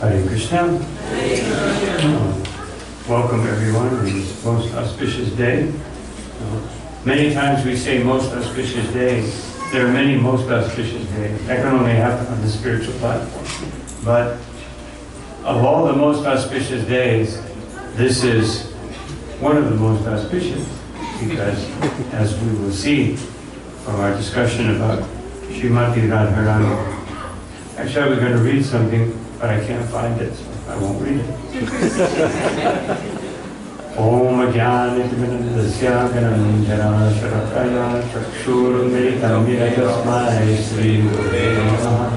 Hare Krishna. Welcome everyone on this most auspicious day. Many times we say most auspicious day. There are many most auspicious days. That can only happen on the spiritual platform. But of all the most auspicious days, this is one of the most auspicious, because as we will see from our discussion about Srimati Radharani, actually I was going to read something, but I can't find it, so I won't read it. Om Jnana Gananjana Sharakaya Chakshur Militam Tasmai Sri Gurave Namaha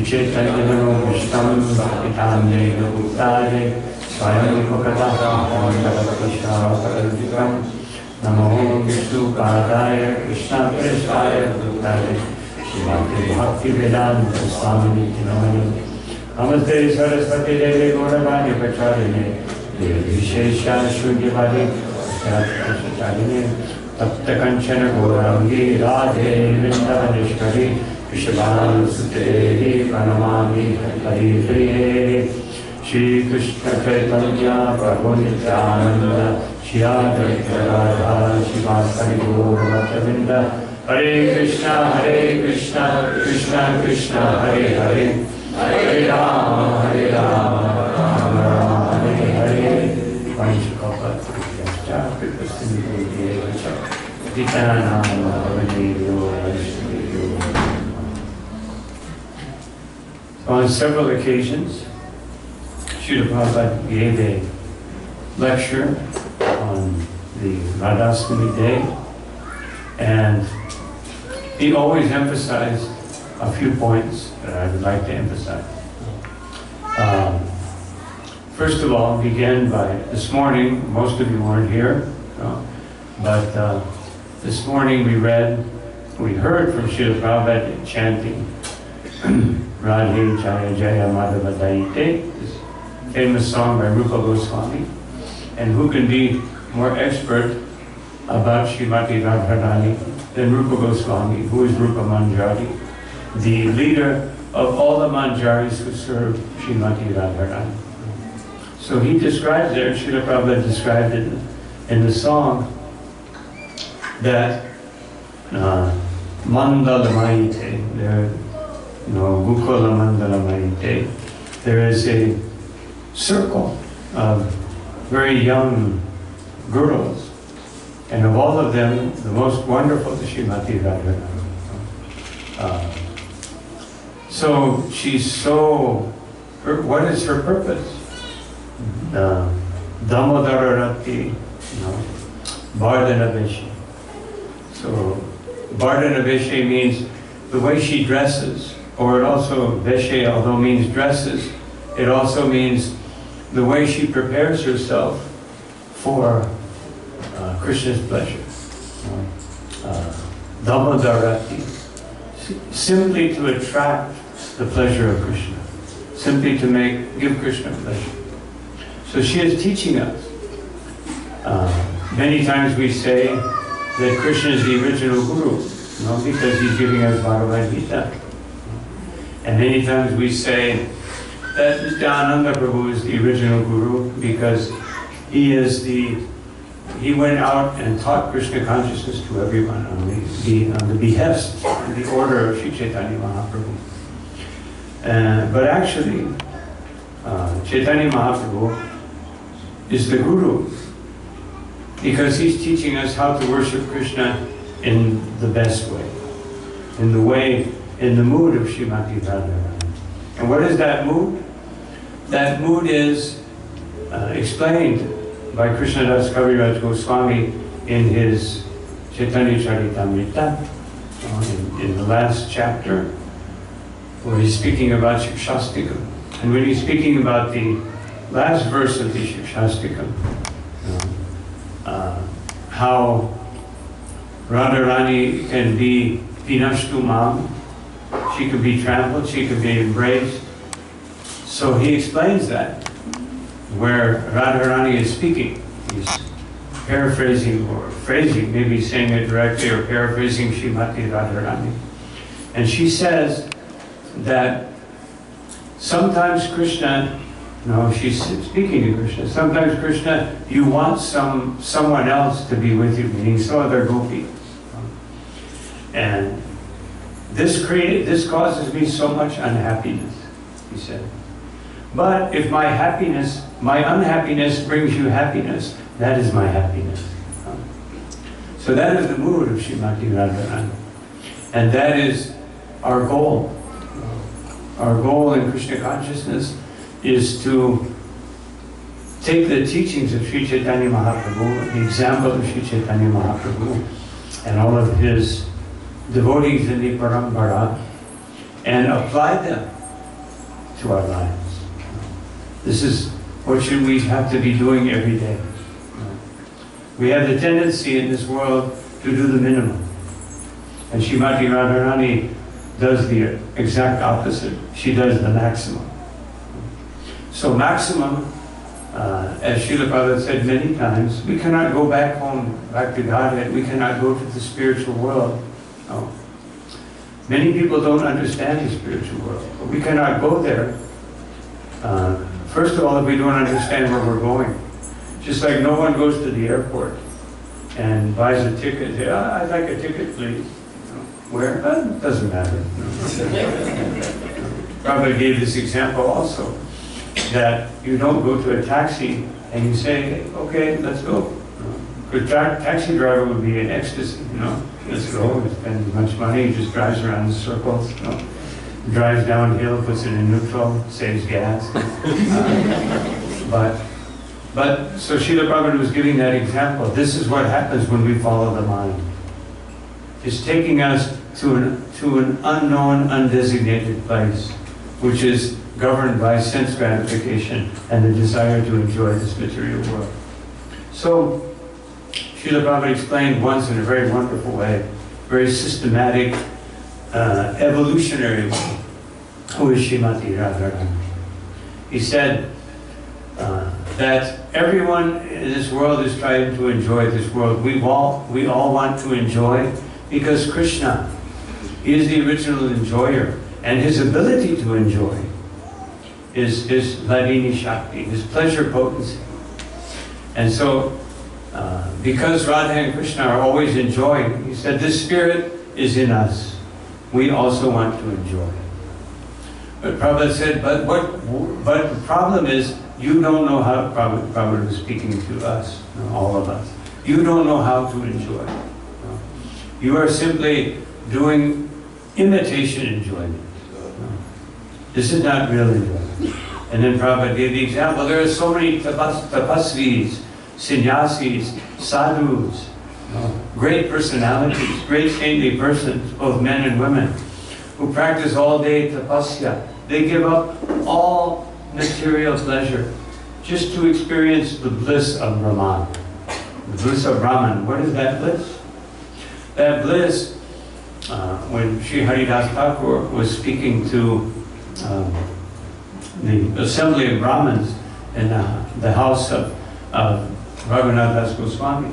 Chaitanya Vishtam Bhaktitamne Bhutale Swami Bhakata Namo Vishnu Padaya Krishna Prestaya Bhutale Shrimati Bhakti Vedanta Swami Namani Namaste Saraswati Devi Gauravani Pacharine Vishesha Shunyavadi Tapta Kanchana Gaurangi Radhe Vrindavaneshwari Vishabhanu Sute Pranamami Hari Priye Shri Krishna Chaitanya Prabhu Nityananda Shri Advaita Radha Shivasari Gauravinda Hare Krishna Krishna Krishna Hare Hare Hare Rama Rama Rama Hare Hare Vanchakapa Yascha Kripasindhu Ditana On several occasions, Srila Prabhupada gave a lecture on the Radhastami day, and he always emphasized a few points that I would like to emphasize. First of all, begin by this morning, most of you weren't here, but this morning we heard from Srila Prabhupada chanting Radhe Jaya Jaya Madhava Daite, this famous song by Rupa Goswami. And who can be more expert about Srimati Radharani than Rupa Goswami, who is Rupa Manjari, the leader of all the Manjaris who serve Srimati Radharani. So he describes there, Srila Prabhupada described it in the song, that Mandala Maite, there, Gukula Mandala Maite, there is a circle of very young girls, and of all of them, the most wonderful is Srimati Radharani. So she's what is her purpose? Damodararati, Vardhanaveshi. So Vardhanaveshi means the way she dresses, or it also, Veshe, although means dresses, it also means the way she prepares herself for Krishna's pleasure. Damodarati, simply to attract the pleasure of Krishna, simply to give Krishna pleasure. So she is teaching us. Many times we say that Krishna is the original guru, because he's giving us Bhagavad Gita. And many times we say that Nityananda Prabhu is the original guru because he went out and taught Krishna consciousness to everyone on the behest and the order of Sri Chaitanya Mahaprabhu. But actually, Chaitanya Mahaprabhu is the guru because he's teaching us how to worship Krishna in the best way, in the mood of Srimati Radharani. And what is that mood? That mood is explained by Krishnadas Kaviraj Goswami in his Chaitanya Charitamrita, in the last chapter, where he's speaking about Shikshastikam. And when he's speaking about the last verse of the Shikshastikam, how Radharani can be Vinashtu Mam, she could be trampled, she could be embraced. So he explains that, where Radharani is speaking. He's paraphrasing or phrasing, maybe saying it directly or paraphrasing Srimati Radharani. And she says that sometimes Krishna, no, she's speaking to Krishna, sometimes Krishna, you want someone else to be with you, meaning some other gopi. And this causes me so much unhappiness, he said. But if my unhappiness brings you happiness, that is my happiness. So that is the mood of Srimati Radharani. And that is our goal. Our goal in Krishna consciousness is to take the teachings of Sri Chaitanya Mahaprabhu, the example of Sri Chaitanya Mahaprabhu, and all of his devotees in the Parampara, and apply them to our lives. This is what should we have to be doing every day. We have the tendency in this world to do the minimum. And Srimati Radharani does the exact opposite. She does the maximum. So maximum, as Srila Prabhupada said many times, we cannot go back home, back to Godhead. We cannot go to the spiritual world. No. Many people don't understand the spiritual world. But we cannot go there. First of all, if we don't understand where we're going. Just like no one goes to the airport and buys a ticket. Say, I'd like a ticket, please. Where? It doesn't matter. Prabhupada gave this example also, that you don't go to a taxi and you say, okay, let's go. The taxi driver would be in ecstasy, let's go, he spends much money, he just drives around in circles, drives downhill, puts it in neutral, saves gas. But so Srila Prabhupada was giving that example. This is what happens when we follow the mind. It's taking us to an unknown, undesignated place, which is governed by sense gratification and the desire to enjoy this material world. So, Srila Prabhupada explained once in a very wonderful way, very systematic, evolutionary way, who is Srimati Radharani. He said that everyone in this world is trying to enjoy this world. We all want to enjoy, because Krishna is the original enjoyer, and his ability to enjoy is his Hladini Shakti, his pleasure potency. And so, because Radha and Krishna are always enjoying, he said, this spirit is in us. We also want to enjoy. But Prabhupada said, but the problem is, you don't know how, Prabhupada was speaking to us, all of us. You don't know how to enjoy. You are simply doing imitation enjoyment. This is not real enjoyment. And then Prabhupada gave the example. There are so many tapasvis, sannyasis, sadhus, great personalities, great saintly persons, both men and women, who practice all day tapasya. They give up all material pleasure just to experience the bliss of Brahman. The bliss of Brahman. What is that bliss? That bliss, when Sri Haridas Thakur was speaking to the assembly of Brahmins in the house of Raghunath Das Goswami,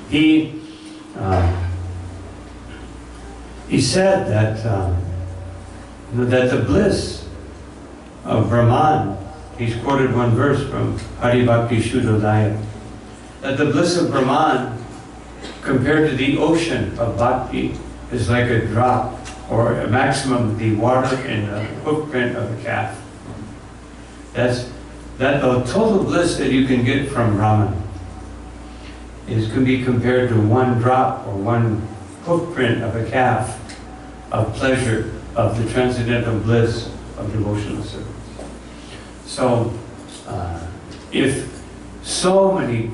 he said that the bliss of Brahman, he's quoted one verse from Hari Bhakti Shuddhodaya, that the bliss of Brahman compared to the ocean of bhakti is like a drop, or a maximum, the water in the footprint of a calf. That's the total bliss that you can get from Brahman can be compared to one drop or one footprint of a calf of pleasure, of the transcendental bliss of devotional service. So, if so many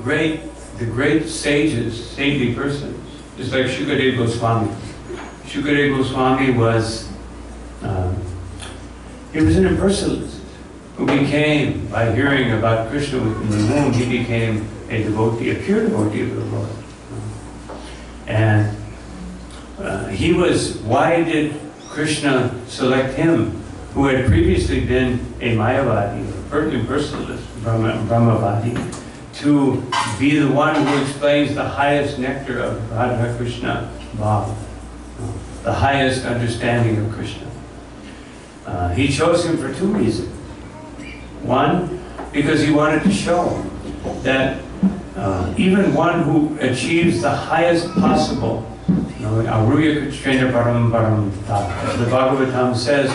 the great sages, saintly persons, just like Shukadeva Goswami. Shukadeva Goswami was, he was an impersonalist who became, by hearing about Krishna within the womb, he became a devotee, a pure devotee of the Lord. And why did Krishna select him, who had previously been a Mayavadi, an impersonalist, Brahmavadi, to be the one who explains the highest nectar of Radha Krishna Bhav, the highest understanding of Krishna? He chose him for two reasons. One, because he wanted to show that even one who achieves the highest possible, Aruya Kuchena Param Param Ta, as the Bhagavatam says,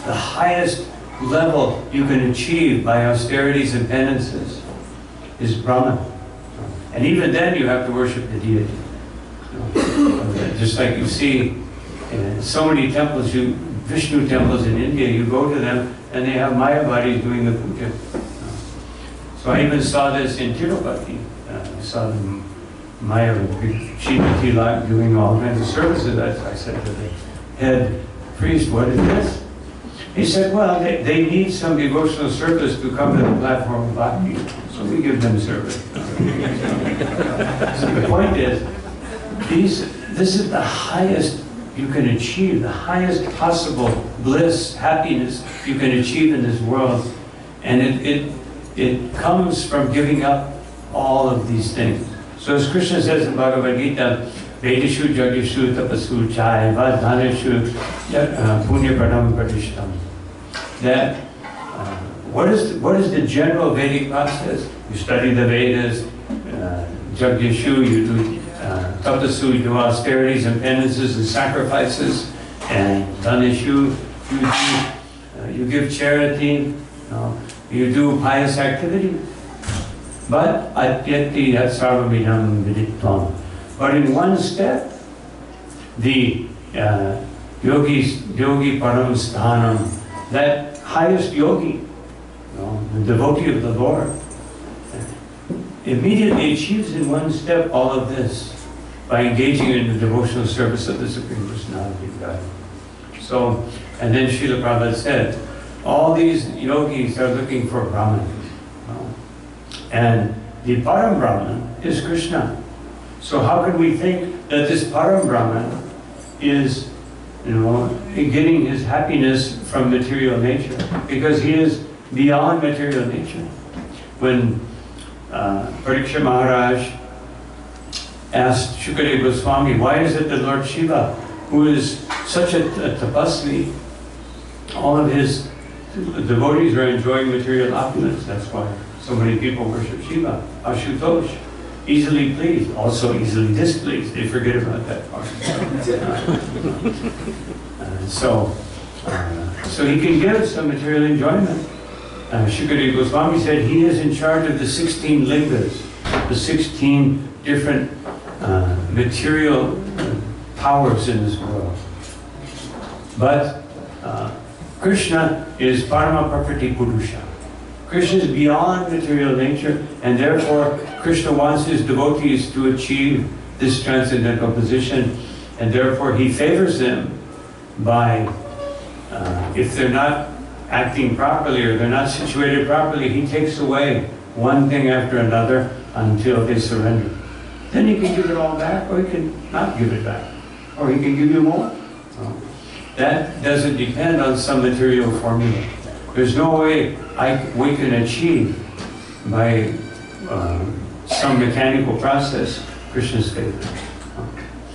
the highest level you can achieve by austerities and penances is Brahman. And even then you have to worship the deity. Just like you see in so many temples, Vishnu temples in India, you go to them and they have Mayavadis doing the puja. So I even saw this in Tirupati. I saw the Mayavadi doing all kinds of services. I said to the head priest, what is this? He said, well, they need some devotional service to come to the platform of bhakti, so we give them service. So the point is, this is the highest you can achieve, the highest possible bliss, happiness you can achieve in this world. And it comes from giving up all of these things. So as Krishna says in Bhagavad Gita, Vedishu Jagishu Tapasu Chai Vadhaneshu Punya Pradam Pradishtam. That what is the general Vedic process? You study the Vedas, Jagishu, you do Tapasu, you do austerities and penances and sacrifices, and Dhaneshu, you give charity, you do pious activity. But atyati yat sarvabhidam viditvam. But in one step, the yogi param sthanam, that highest yogi, the devotee of the Lord, immediately achieves in one step all of this by engaging in the devotional service of the Supreme Personality of God. So, and then Srila Prabhupada said, all these yogis are looking for Brahman. And the Param Brahman is Krishna. So how can we think that this Param Brahman is, getting his happiness from material nature? Because he is beyond material nature. When Pariksha Maharaj asked Shukadeva Goswami, why is it that Lord Shiva, who is such a tapasvi, all of his devotees are enjoying material opulence? That's why so many people worship Shiva. Ashutosh, easily pleased, also easily displeased. They forget about that part. So he can give some material enjoyment. Shukadeva Goswami said he is in charge of the 16 lingas, the 16 different material powers in this world. But Krishna is Parama Prakriti Purusha. Krishna is beyond material nature, and therefore Krishna wants his devotees to achieve this transcendental position, and therefore he favors them by, if they're not acting properly or they're not situated properly, he takes away one thing after another until they surrender. Then he can give it all back, or he can not give it back, or he can give you more. That doesn't depend on some material formula. There's no way we can achieve by some mechanical process Krishna's favor.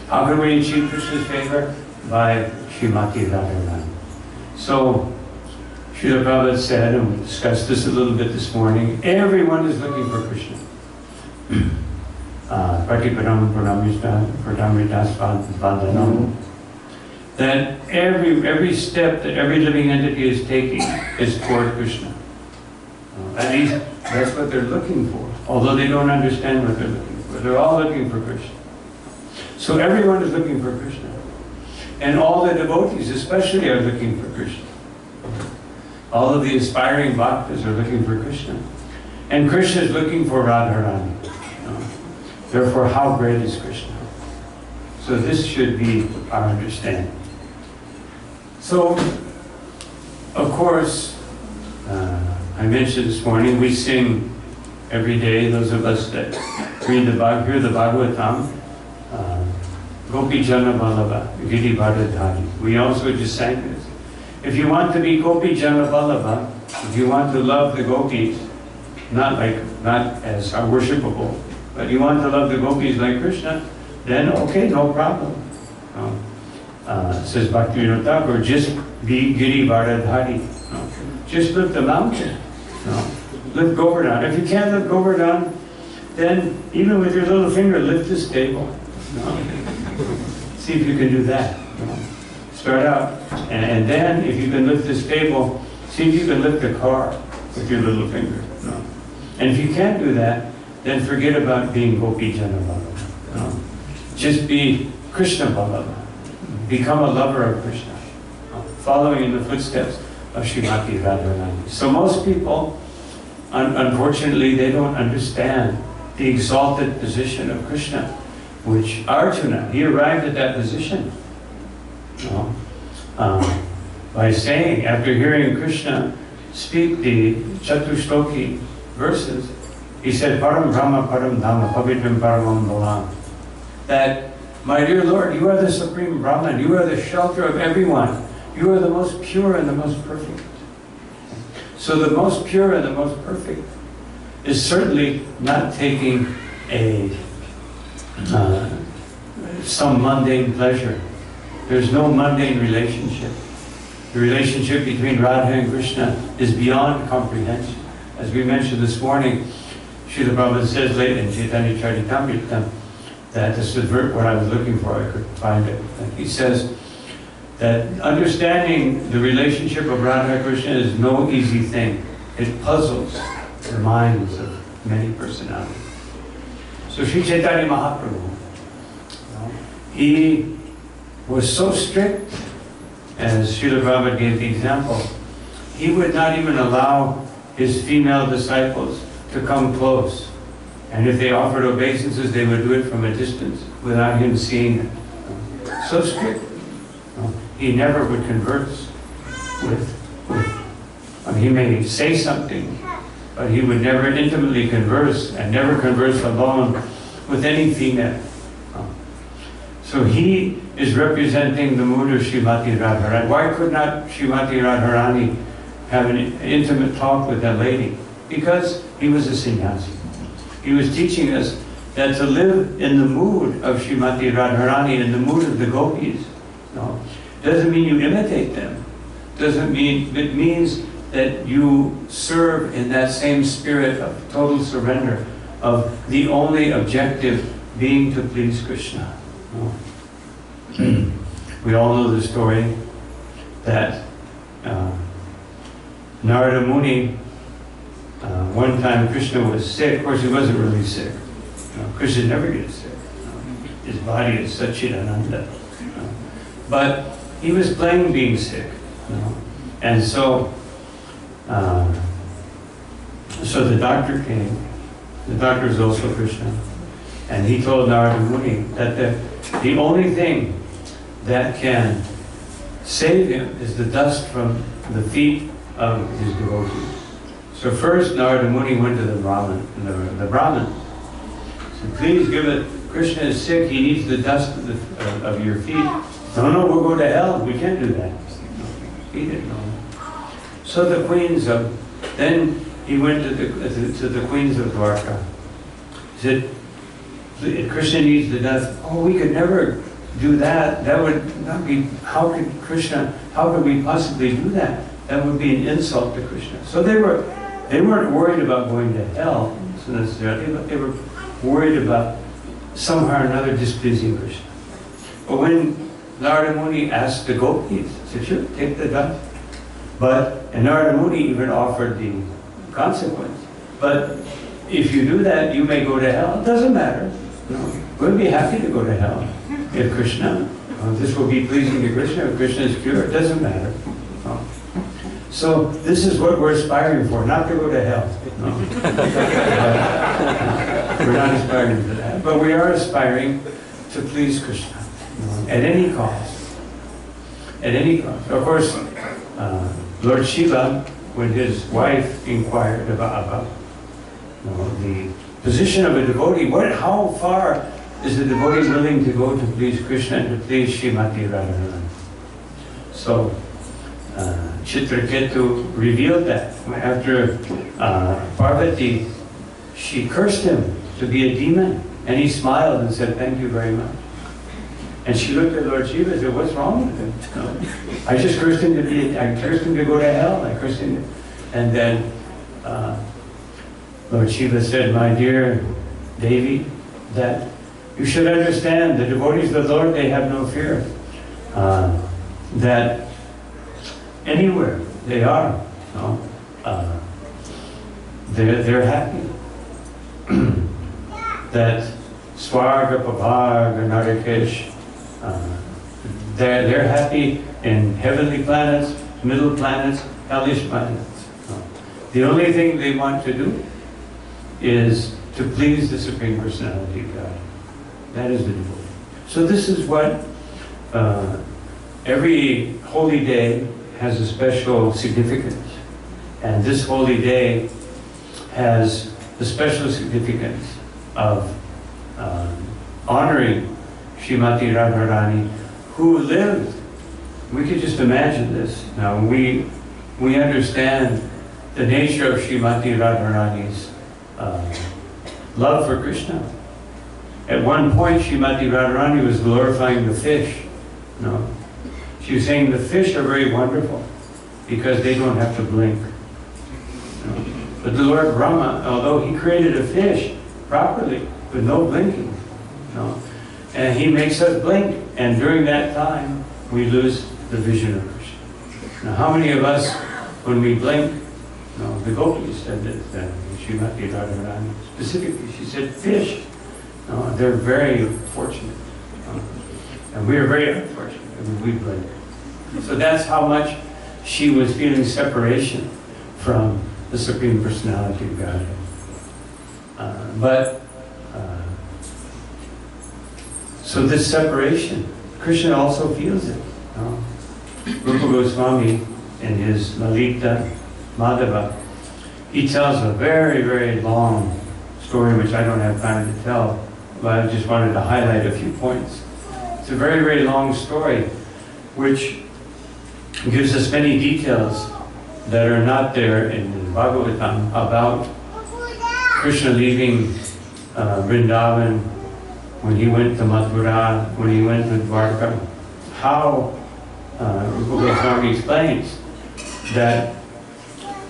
How can we achieve Krishna's favor? By Srimati Radharani. So, Srila Prabhupada said, and we discussed this a little bit this morning, everyone is looking for Krishna. Patipadam Pradamritas Vandanam. That every step that every living entity is taking is toward Krishna. At least that's what they're looking for, although they don't understand what they're looking for. They're all looking for Krishna. So everyone is looking for Krishna. And all the devotees especially are looking for Krishna. All of the aspiring bhaktas are looking for Krishna. And Krishna is looking for Radharani. Therefore, how great is Krishna? So this should be our understanding. So, of course, I mentioned this morning, we sing every day, those of us that hear the Bhagavatam, Gopi Jana Vallabha, Giri Bharadhari. We also just sang this. If you want to be Gopi Jana Vallabha, if you want to love the gopis, not as are worshipable, but you want to love the gopis like Krishna, then okay, no problem. Says Bhaktivinoda Thakur, just be Giri Varadhari. Just lift the mountain. Lift Govardhan. If you can't lift Govardhan, then even with your little finger, lift this table. See if you can do that. Start out, and then if you can lift this table, see if you can lift a car with your little finger. And if you can't do that, then forget about being Gopi Jana Ballabha. Just be Krishna Ballabha. Become a lover of Krishna, following in the footsteps of Srimati Radharani. So most people, unfortunately, they don't understand the exalted position of Krishna, which Arjuna, he arrived at that position. By saying, after hearing Krishna speak the Chatushloki verses, he said, Param Brahma Param Dhamma Pavitram Paramam Bhavam. That, my dear Lord, you are the supreme Brahman, you are the shelter of everyone, you are the most pure and the most perfect. So the most pure and the most perfect is certainly not taking some mundane pleasure. There's no mundane relationship. The relationship between Radha and Krishna is beyond comprehension. As we mentioned this morning, Srila Prabhupada says late in Chaitanya Charitamrita, that this is what I was looking for, I couldn't find it. He says that understanding the relationship of Radha and Krishna is no easy thing. It puzzles the minds of many personalities. So Sri Chaitanya Mahaprabhu, he was so strict, as Srila Prabhupada gave the example, he would not even allow his female disciples to come close. And if they offered obeisances, they would do it from a distance without him seeing it. So strict. He never would converse with he may say something, but he would never intimately converse, and never converse alone with any female. So he is representing the mood of Srimati Radharani. Why could not Srimati Radharani have an intimate talk with that lady? Because he was a sannyasi. He was teaching us that to live in the mood of Srimati Radharani, in the mood of the gopis, doesn't mean you imitate them. Doesn't mean, it means that you serve in that same spirit of total surrender, of the only objective being to please Krishna. We all know the story that Narada Muni, one time Krishna was sick. Of course, he wasn't really sick. Krishna never gets sick. His body is Satchidananda. But he was playing being sick. And so the doctor came. The doctor is also Krishna. And he told Narada Muni that the only thing that can save him is the dust from the feet of his devotees. So first Narada Muni went to the Brahman. The Brahman said, please give it, Krishna is sick, he needs the dust of your feet. No, we'll go to hell. We can't do that. He didn't know. So the queens of, then he went to the queens of Dwarka. He said, Krishna needs the dust. Oh, we could never do that. That would not be, how could we possibly do that? That would be an insult to Krishna. So they weren't worried about going to hell necessarily, but they were worried about somehow or another displeasing Krishna. But when Narada Muni asked the gopis, he said, sure, take the dust. And Narada Muni even offered the consequence. But if you do that, you may go to hell. It doesn't matter. We'll be happy to go to hell. If Krishna, this will be pleasing to Krishna. If Krishna is pure, it doesn't matter. So this is what we're aspiring for, not to go to hell. We're not aspiring to that. But we are aspiring to please Krishna at any cost. At any cost. Of course, Lord Shiva, when his wife inquired about the position of a devotee, how far is the devotee willing to go to please Krishna and to please Srimati Radharani? So Chitraketu revealed that after Parvati, she cursed him to be a demon, and he smiled and said, thank you very much. And she looked at Lord Shiva and said, what's wrong with him? No. I just cursed him to go to hell. I cursed him. And then Lord Shiva said, my dear Devi, that you should understand the devotees of the Lord, they have no fear. That anywhere they are, no, they're happy. That Swarga, Pavaga, Narikesh, they're happy in heavenly planets, middle planets, hellish planets. The only thing they want to do is to please the Supreme Personality of God. That is the devotee. So this is what every holy day has a special significance. And this holy day has the special significance of honoring Srimati Radharani, who lived. We could just imagine this. Now, we understand the nature of Srimati Radharani's love for Krishna. At one point, Srimati Radharani was glorifying the fish. No. She was saying the fish are very wonderful because they don't have to blink. No. But the Lord Brahma, although he created a fish properly with no blinking, no, and he makes us blink, and during that time we lose the vision of Krishna. Now, how many of us, when we blink, no, the gopis said that Srimati Radharani specifically, she said fish. No, they're very fortunate, and we are very unfortunate when we blink. So that's how much she was feeling separation from the Supreme Personality of Godhead. So this separation, Krishna also feels it. Rupa Goswami, in his Lalita Madhava, he tells a very, very long story, which I don't have time to tell, but I just wanted to highlight a few points. It's a very, very long story, which gives us many details that are not there in the Bhagavatam about Krishna leaving Vrindavan, when he went to Mathura, when he went to Dwarka. How Rupa Goswami explains that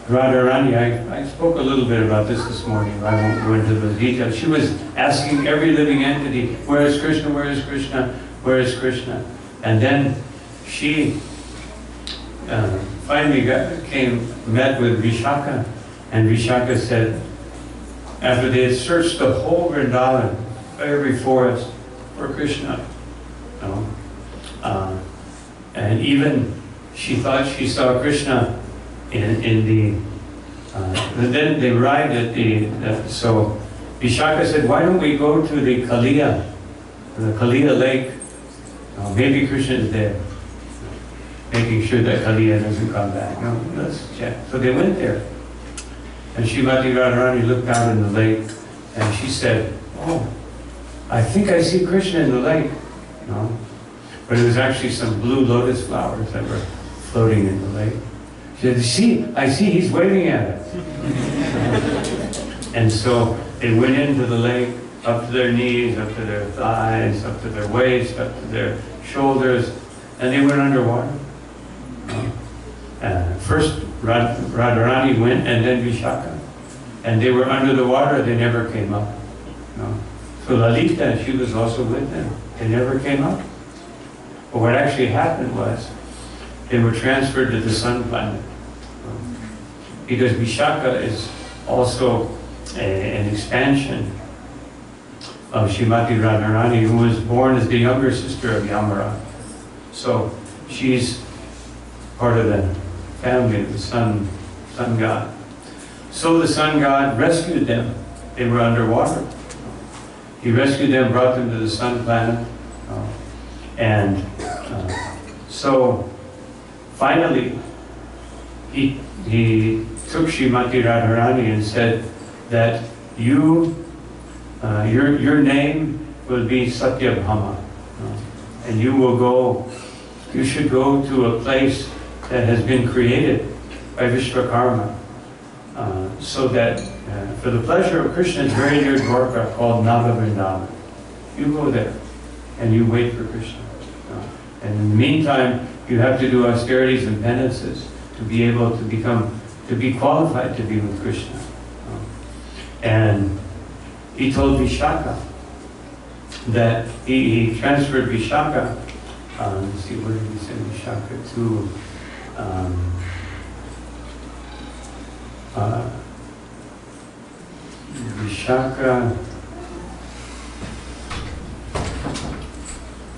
Radharani, I spoke a little bit about this morning, I won't go into the details. She was asking every living entity, where is Krishna, where is Krishna, where is Krishna? And then she finally met with Vishaka, and Vishaka said, after they had searched the whole Vrindavan, every forest for Krishna, and even she thought she saw Krishna in the, then they arrived at so Vishaka said, why don't we go to the Kaliya lake, maybe Krishna is there, making sure that Kaliya doesn't come back. No, let's check. So they went there, and Srimati Radharani looked out in the lake, and she said, oh, I think I see Krishna in the lake. No, but it was actually some blue lotus flowers that were floating in the lake. She said, I see, he's waving at us. And so they went into the lake, up to their knees, up to their thighs, up to their waist, up to their shoulders, and they went underwater. First Radharani went, and then Vishaka. And they were under the water, they never came up. So Lalita, she was also with them. They never came up. But what actually happened was, they were transferred to the sun planet. Because Vishaka is also an expansion of Srimati Radharani, who was born as the younger sister of Yamara. So she's part of the family of the sun god. So the sun god rescued them. They were underwater. He rescued them, brought them to the sun planet. So finally, he took Srimati Radharani and said that your name will be Satyabhama, and you should go to a place that has been created by Vishwakarma, so that for the pleasure of Krishna, it's very near Dwarka, called Naga Vrindavan. You go there, and you wait for Krishna. And in the meantime, you have to do austerities and penances to be able to be qualified to be with Krishna. And he told Vishaka that he transferred Vishaka, let's see, where did he send Vishaka to? Vishaka,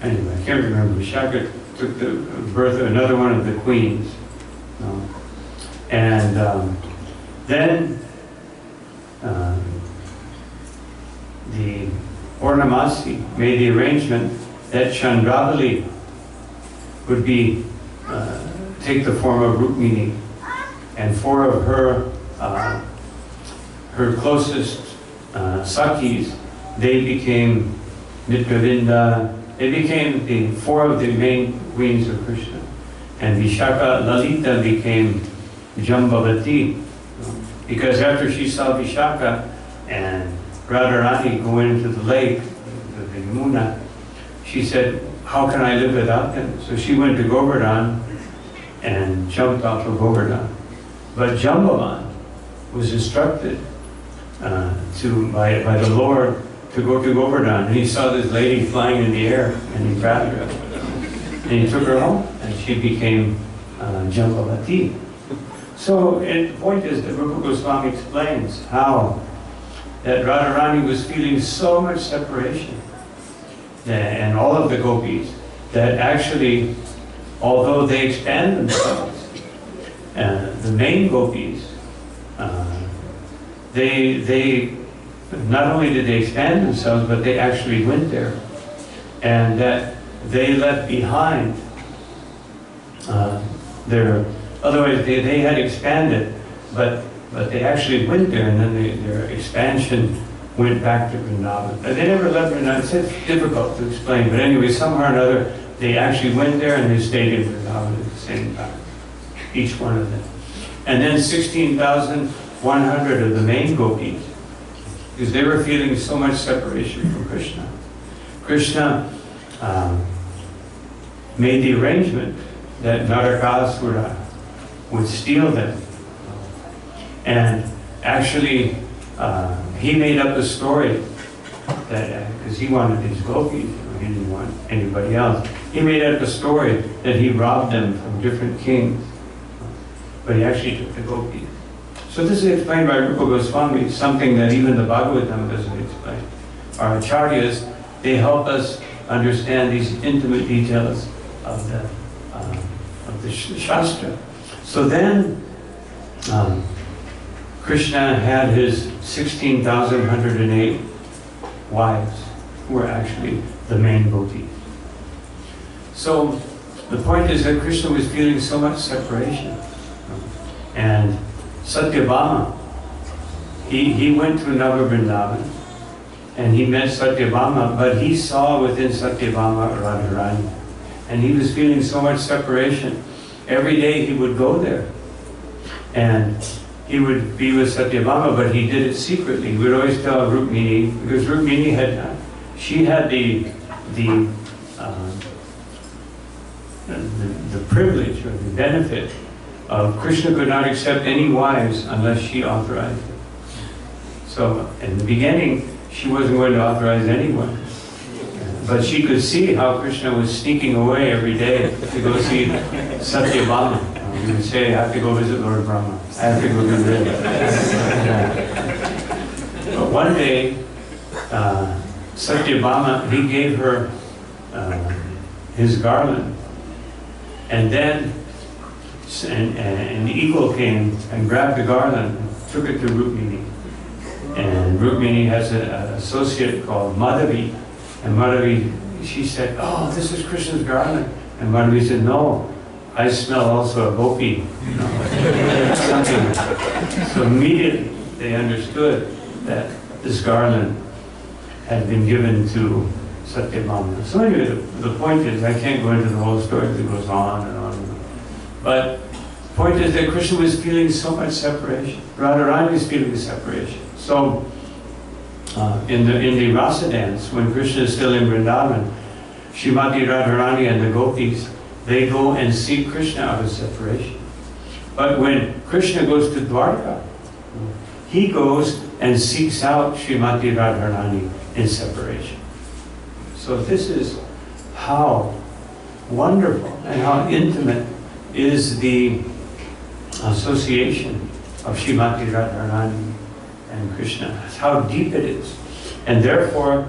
anyway, I can't remember. Vishaka took the birth of another one of the queens. And then the Purnamasi made the arrangement that Chandravali would be take the form of Rukmini, and four of her closest Sakis, they became Mitravinda. They became the four of the main queens of Krishna. And Vishaka Lalita became Jambavati, because after she saw Vishaka and Radharani go into the lake, the Yamuna, she said, how can I live without them? So she went to Govardhan and jumped off of Govardhan. But Jambavan was instructed by the Lord to go to Govardhan. And he saw this lady flying in the air, and he grabbed her. And he took her home, and she became Jambavati. So the point is that Rupa Goswami explains how that Radharani was feeling so much separation, and all of the gopis, that actually, although they expand themselves, the main gopis, they not only did they expand themselves, but they actually went there, and that they left behind otherwise they had expanded, but they actually went there, and then their expansion went back to Vrindavan. They never left Vrindavan. It's difficult to explain, but anyway, somehow or another, they actually went there and they stayed in Vrindavan at the same time, each one of them. And then 16,100 of the main gopis, because they were feeling so much separation from Krishna. Krishna made the arrangement that Narakasura would steal them. And actually, he made up a story that, because he wanted his gopis, he didn't want anybody else, he made up a story that he robbed them from different kings, but he actually took the gopis. So this is explained by Rupa Goswami, something that even the Bhagavatam doesn't explain. Our acharyas, they help us understand these intimate details of the Shastra. So then, Krishna had his 16,108 wives, who were actually the main gopis. So the point is that Krishna was feeling so much separation. And Satyabhama, he went to Nava Vrindavan, and he met Satyabhama, but he saw within Satyabhama Radharani. And he was feeling so much separation. Every day he would go there, and he would be with Satyabhama, but he did it secretly. He would always tell Rukmini, because Rukmini had the privilege or the benefit of Krishna could not accept any wives unless she authorized it. So in the beginning, she wasn't going to authorize anyone. But she could see how Krishna was sneaking away every day to go see Satyabhama. He would say, I have to go visit Lord Brahma. I have to go do this. But one day, Satyabhama, he gave her his garland. And then an eagle came and grabbed the garland and took it to Rukmini. And Rukmini has an associate called Madhavi. And Madhavi, she said, oh, this is Krishna's garland. And Madhavi said, no, I smell also a gopi. You know, something. So immediately they understood that this garland had been given to Satyabhama. So anyway, the point is, I can't go into the whole story because it goes on and on and on. But the point is that Krishna was feeling so much separation. Radharani was feeling separation. So in the rasa dance, when Krishna is still in Vrindavan, Srimati Radharani and the gopis, they go and seek Krishna out of separation. But when Krishna goes to Dwarka, he goes and seeks out Srimati Radharani in separation. So this is how wonderful and how intimate is the association of Srimati Radharani and Krishna. That's how deep it is. And therefore,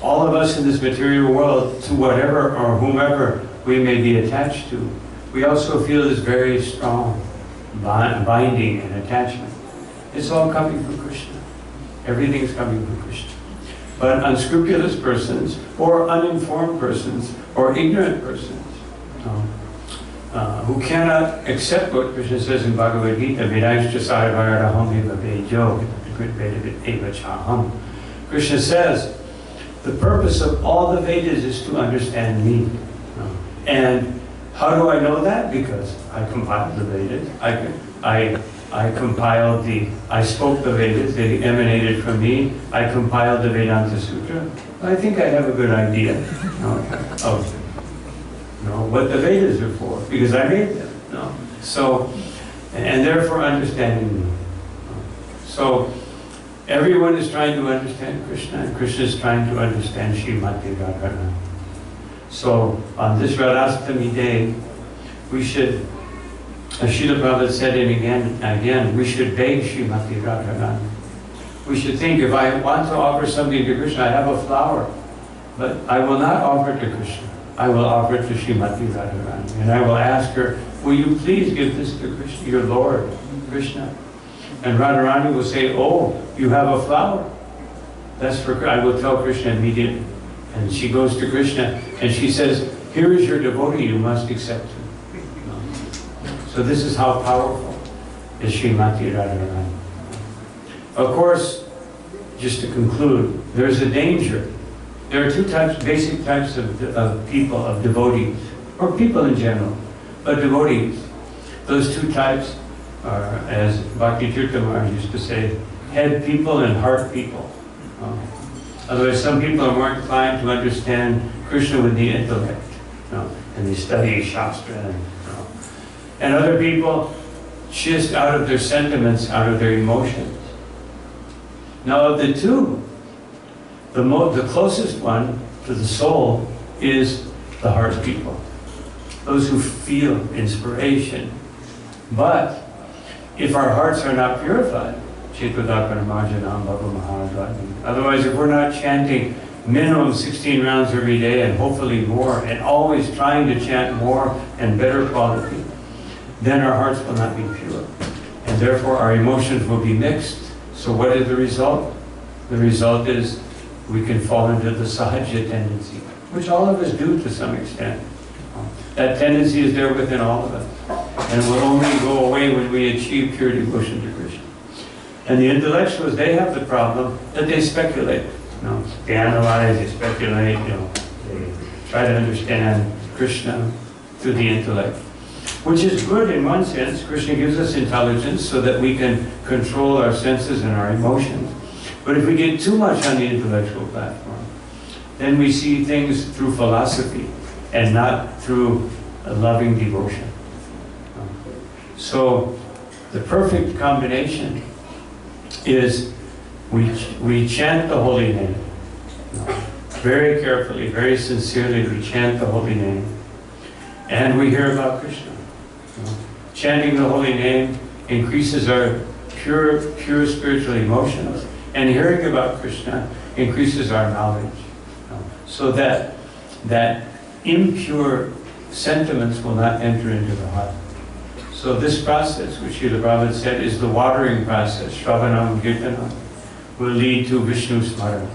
all of us in this material world, to whatever or whomever we may be attached to, we also feel this very strong binding and attachment. It's all coming from Krishna. Everything's coming from Krishna. But unscrupulous persons, or uninformed persons, or ignorant persons, who cannot accept what Krishna says in Bhagavad Gita, Krishna says, the purpose of all the Vedas is to understand me. And how do I know that? Because I compiled the Vedas. I spoke the Vedas, they emanated from me. I compiled the Vedanta Sutra. I think I have a good idea of what the Vedas are for, because I made them. So, and therefore understanding me. So, everyone is trying to understand Krishna, and Krishna is trying to understand Srimati Radharani. So, on this Radhastami day, we should, as Srila Prabhupada said it again, we should beg Srimati Radharani. We should think, if I want to offer something to Krishna, I have a flower, but I will not offer it to Krishna. I will offer it to Srimati Radharani. And I will ask her, will you please give this to Krishna, your Lord, Krishna? And Radharani will say, oh, you have a flower. That's for, I will tell Krishna immediately. And she goes to Krishna and she says, here is your devotee, you must accept him. So this is how powerful is Srimati Radharani. Of course, just to conclude, there's a danger. There are two types, basic types of people, of devotees, or people in general, but devotees. Those two types are, as Bhakti Tirtha Maharaj used to say, head people and heart people. Otherwise, some people are more inclined to understand Krishna with the intellect, and they study Shastra. And other people, just out of their sentiments, out of their emotions. Now, of the two, the closest one to the soul is the heart people. Those who feel inspiration. But if our hearts are not purified, otherwise, if we're not chanting minimum 16 rounds every day and hopefully more, and always trying to chant more and better quality, then our hearts will not be pure. And therefore our emotions will be mixed. So what is the result? The result is we can fall into the sahaja tendency, which all of us do to some extent. That tendency is there within all of us. And will only go away when we achieve pure devotion to Krishna. And the intellectuals, they have the problem that they speculate. They analyze, they speculate, they try to understand Krishna through the intellect. Which is good in one sense. Krishna gives us intelligence so that we can control our senses and our emotions. But if we get too much on the intellectual platform, then we see things through philosophy and not through a loving devotion. So the perfect combination is we chant the holy name. Very carefully, very sincerely, we chant the holy name. And we hear about Krishna. Chanting the holy name increases our pure spiritual emotions. And hearing about Krishna increases our knowledge. So that impure sentiments will not enter into the heart. So this process, which Srila Prabhupada said, is the watering process. Shravanam Kirtanam will lead to Vishnu Smarana,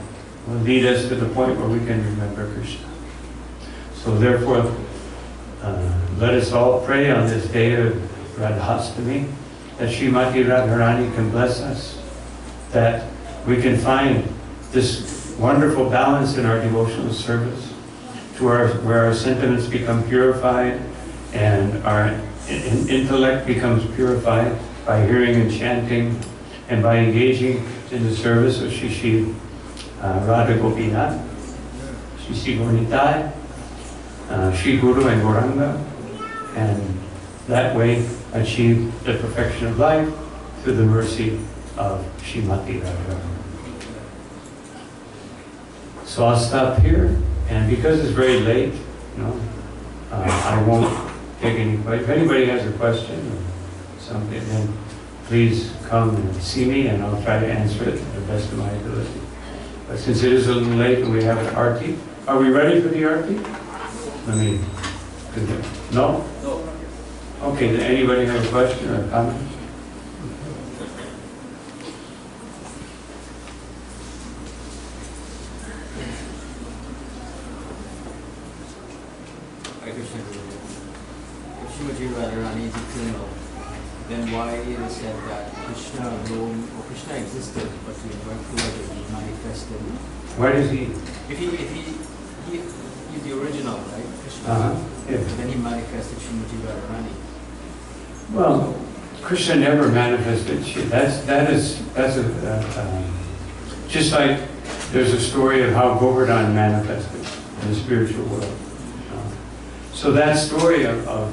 will lead us to the point where we can remember Krishna. So therefore, let us all pray on this day of Radhastami that Srimati Radharani can bless us, that we can find this wonderful balance in our devotional service, to where our sentiments become purified and our intellect becomes purified by hearing and chanting and by engaging in the service of Shri Radha Gopinath, Shri Gaunitai, Sri Guru and Gauranga, and that way achieve the perfection of life through the mercy of Srimati Radharani. So I'll stop here, and because it's very late, I won't take any questions. If anybody has a question or something, then please come and see me, and I'll try to answer it to the best of my ability. But since it is a little late and we have an arti, are we ready for the arti? Let me. No? No. Okay. Does anybody have a question or a comment? If Srimati Radharani is eternal, then why it is said that Krishna alone, or Krishna existed, but in virtue of it he manifested? Why does he? If he is the original, right? Krishna. Yeah. Then he manifested Srimati Radharani. Well, Krishna never manifested. That is just like there's a story of how Govardhan manifested in the spiritual world. So that story of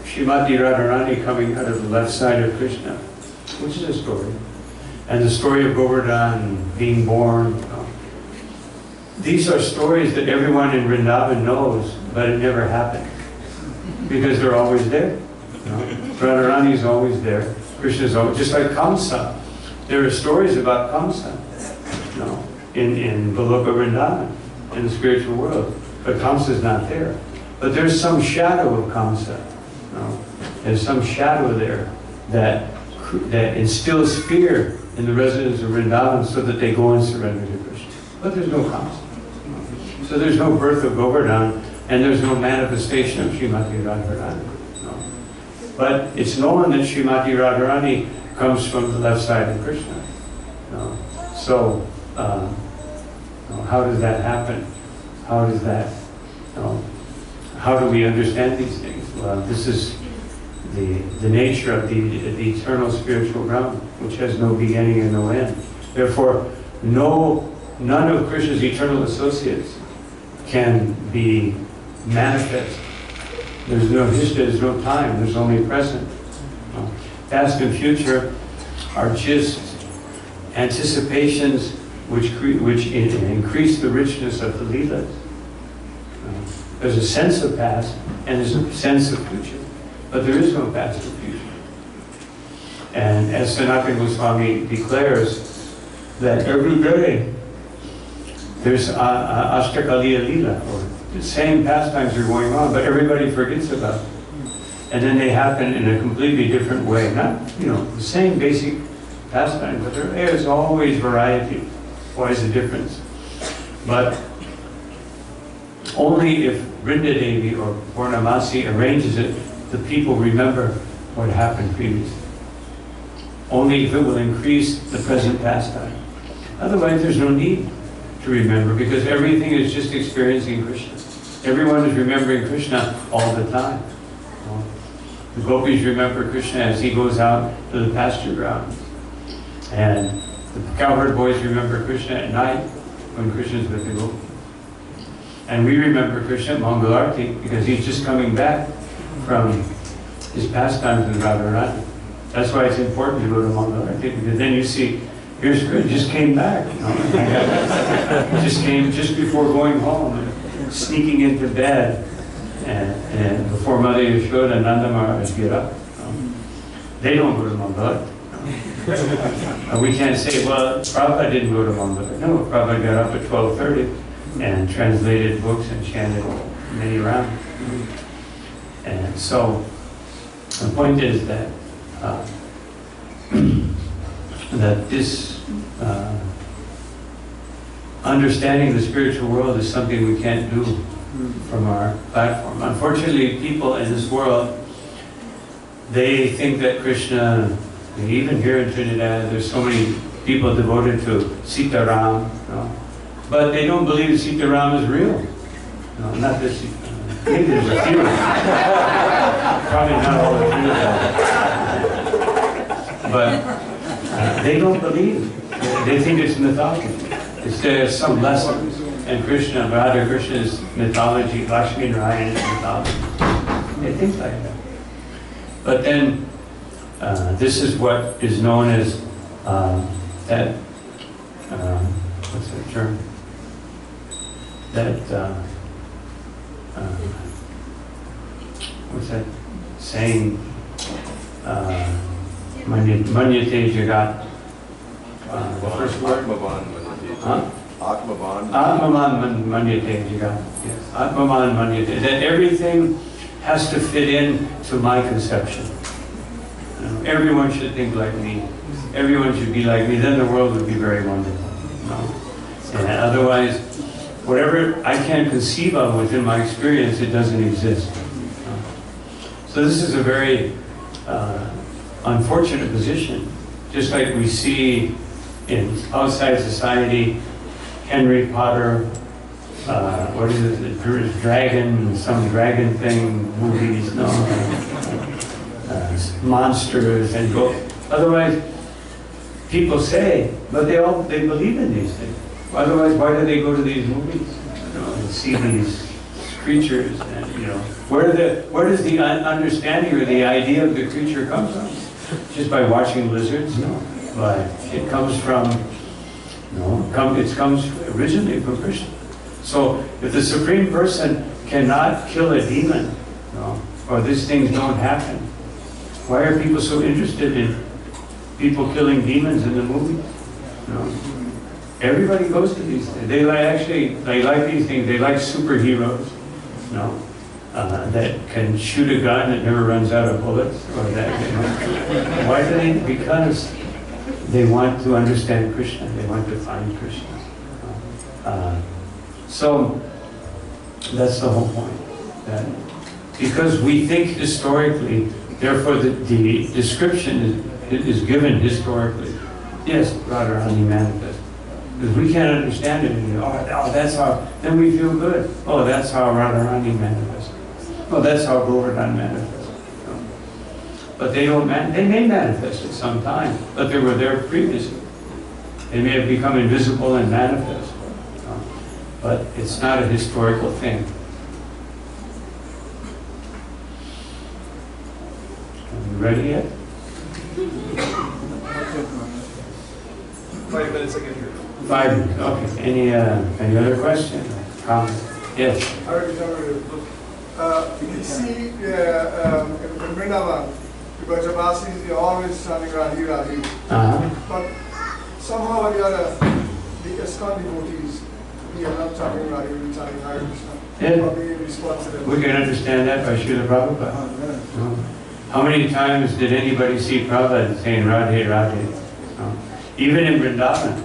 Srimati Radharani coming out of the left side of Krishna, which is a story, and the story of Govardhan being born, these are stories that everyone in Vrindavan knows, but it never happened because they're always there. Radharani is always there. Krishna is always, just like Kamsa. There are stories about Kamsa, in Goloka Vrindavan, in the spiritual world, but Kamsa is not there. But there's some shadow of Kamsa. There's some shadow there that instills fear in the residents of Vrindavan so that they go and surrender to Krishna. But there's no Kamsa. So there's no birth of Govardhan, and there's no manifestation of Srimati Radharani. But it's known that Srimati Radharani comes from the left side of Krishna. So how does that happen? How does that? How do we understand these things? Well, this is the nature of the eternal spiritual realm, which has no beginning and no end. Therefore, none of Krishna's eternal associates can be manifest. There's no history, there's no time, there's only present. Past and future are just anticipations which increase the richness of the Leelas. There's a sense of past and there's a sense of future, but there is no past or future. And as Sanatana Goswami declares, that every day there's Ashtakaliya Leela, or the same pastimes are going on, but everybody forgets about it. And then they happen in a completely different way. Not, the same basic pastime, but there is always variety, always a difference. But only if Vrindadevi or Purnamasi arranges it, the people remember what happened previously. Only if it will increase the present pastime. Otherwise, there's no need to remember, because everything is just experiencing Krishna. Everyone is remembering Krishna all the time. The gopis remember Krishna as he goes out to the pasture grounds. And the cowherd boys remember Krishna at night when Krishna's with the gopis. And we remember Krishna at Mangalarti because he's just coming back from his pastimes in Radharani. That's why it's important to go to Mangalarti, because then you see, here's Krishna, just came back. Just came just before going home, sneaking into bed. And before Mother Yashoda and Nanda Maharaj get up, they don't go to Mangalarti. We can't say, well, Prabhupada didn't go to Mangalarti. No, Prabhupada got up at 12:30 and translated books and chanted many rounds. And so the point is that that this understanding the spiritual world is something we can't do from our platform. Unfortunately, people in this world, they think that Krishna, even here in Trinidad, there's so many people devoted to Sitaram, but they don't believe that Sitaram is real. No, not this Sitaram. Maybe there's a few. Probably not all the few. But they don't believe. They think it's mythology. There's some lesson. And Krishna, Radha Krishna is mythology, Lakshmi Narayan mythology. They think like that. But then, this is what is known as that, what's the term? That, what's that saying? Manyate Jagat. The first word? Huh? Atmavan. Atmavan Manyate Jagat. Yes. Atmavan Manyate. That everything has to fit in to my conception. You know, everyone should think like me. Everyone should be like me. Then the world would be very wonderful. You know? And otherwise, whatever I can't conceive of within my experience, it doesn't exist. You know? So this is a very unfortunate position. Just like we see in outside society, Henry Potter, what is it, the dragon, some dragon thing, movies, no, monsters and go. Otherwise, people say, but they believe in these things. Otherwise, why do they go to these movies, you know, and see these creatures? And you know, where does the understanding or the idea of the creature come from? Just by watching lizards? No. But it comes from, it comes originally from Krishna. So if the Supreme Person cannot kill a demon, or these things don't happen, why are people so interested in people killing demons in the movies? Everybody goes to these things. They like these things. They like superheroes, that can shoot a gun that never runs out of bullets, or that. Why do they? Because they want to understand Krishna. They want to find Krishna. So that's the whole point. That because we think historically, therefore the description is given historically. Yes, Radharani manifest. Because we can't understand it. And oh, that's how. Then we feel good. Oh, that's how Radharani manifested. Oh, that's how Govardhan manifested. But they don't. They may manifest at some time, but they were there previously. They may have become invisible and manifest, but it's not a historical thing. Are you ready yet? 5 minutes again here. 5 minutes. Okay. Any other question? Comments? Yes. You can see in Vrindavan, because Javasis are always chanting Radhi Radhi. But somehow or the other, the ISKCON devotees, we are not chanting Radhi, we are chanting Hare Krishna. Yeah. Probably responsible. We can understand that by Srila Prabhupada. How many times did anybody see Prabhupada saying Radhe Radhe? Even in Vrindavan.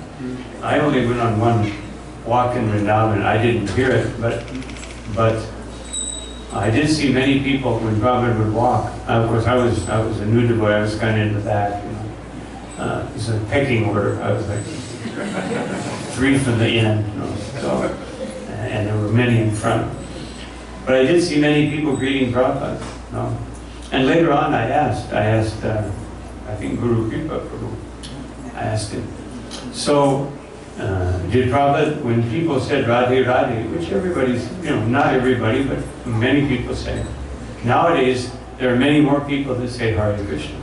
I only went on one walk in Vrindavan. I didn't hear it, but I did see many people when Prabhupada would walk. Of course, I was a new devotee. I was kind of in the back. It was a pecking order. I was like 3 from the end. So, and there were many in front. But I did see many people greeting Prabhupada. And later on, I asked, I think Guru Kripa Prabhu, I asked him, so did Prabhupada, when people said Radhe Radhe, which everybody's, not everybody, but many people say, nowadays there are many more people that say Hare Krishna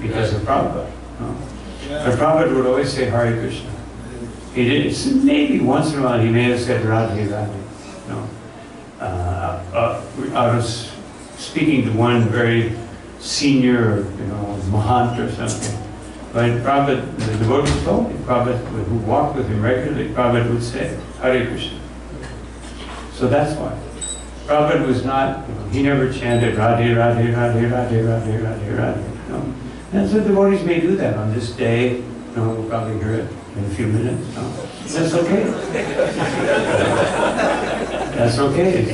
because of Prabhupada. But Prabhupada would always say Hare Krishna. He did, maybe once in a while he may have said Radhe Radhe. I was speaking to one very senior, Mahant or something. But Prabhupada, the devotees told me, Prabhupada, who walked with him regularly, Prabhupada would say, Hare Krishna. So that's why. Prabhupada was not, he never chanted Radhe, Radhe, Radhe, Radhe, Radhe, Radhe, Radhe. And so devotees may do that on this day. We'll probably hear it in a few minutes. That's okay. That's okay.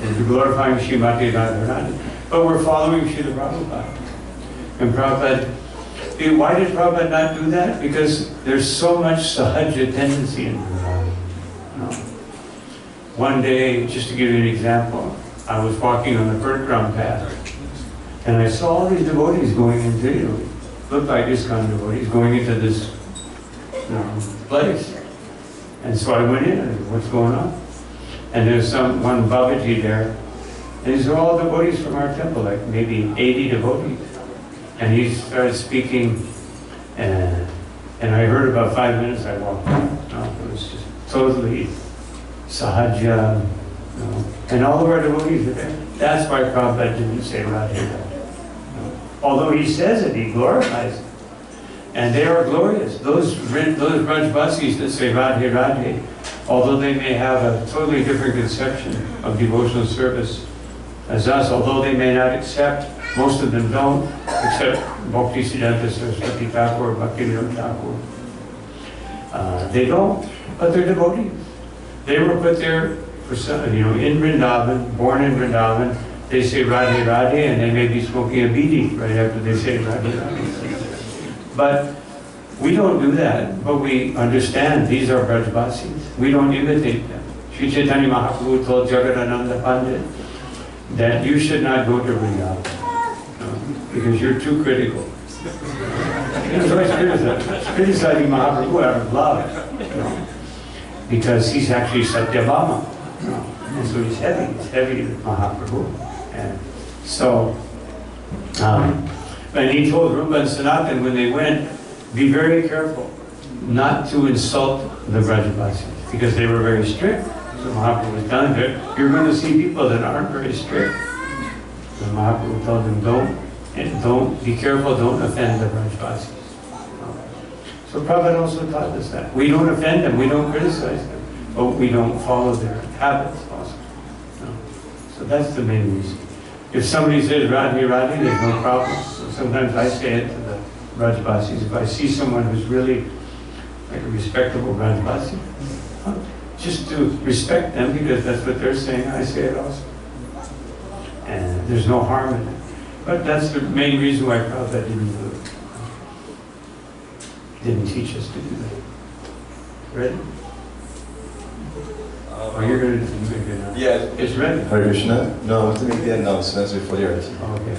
It's glorifying Srimati Radha Radha. But we're following Srila Prabhupada. And Prabhupada, why did Prabhupada not do that? Because there's so much sahaja tendency in Prabhupada. One day, just to give you an example, I was walking on the Parikrama path, and I saw all these devotees going into, looked like ISKCON devotees, going into this place. And so I went in and what's going on? And there's one Babaji there, and these are all devotees from our temple, like maybe 80 devotees. And he started speaking, and I heard about 5 minutes, I walked out. It was just totally sahaja, and all of our devotees are there. That's why Prabhupada didn't say Radhe Radhe. Although he says it, he glorifies it. And they are glorious. Those Brajbasis that say Radhe Radhe, although they may have a totally different conception of devotional service as us, although they may not accept, most of them don't, except Bhakti Siddhanta Saraswati Thakur, Bhakti Vinod Thakur. They don't, but they're devotees. They were put there for some, in Vrindavan, born in Vrindavan. They say Radhe Radhe, and they may be smoking a bidi right after they say Radhe Radhe. But we don't do that, but we understand these are Brajbasis. We don't imitate them. Sri Chaitanya Mahaprabhu told Jagadananda Pandit that you should not go to Vrindavan because you're too critical. So he's criticizing Mahaprabhu out of love, because he's actually Satyabhama. And so he's heavy with Mahaprabhu. And so, and he told Rumba and Sanatan when they went, be very careful not to insult the Brajbasis, because they were very strict. So Mahaprabhu was telling them, you're going to see people that aren't very strict. So Mahaprabhu told them, don't be careful, don't offend the Brajbasis. So Prabhupada also taught us that. We don't offend them, we don't criticize them, but we don't follow their habits also. So that's the main reason. If somebody says Radhe Radhe, there's no problem. So sometimes I say it to the Brajbasis. If I see someone who's really like a respectable Brajbasi, just to respect them because that's what they're saying, I say it also. And there's no harm in it. But that's the main reason why Prabhupada didn't do it. Didn't teach us to do that. Ready? Or you're going to do it now? Yeah. It's ready. Hare Krishna. No, I have to make the announcements before the arati. Okay.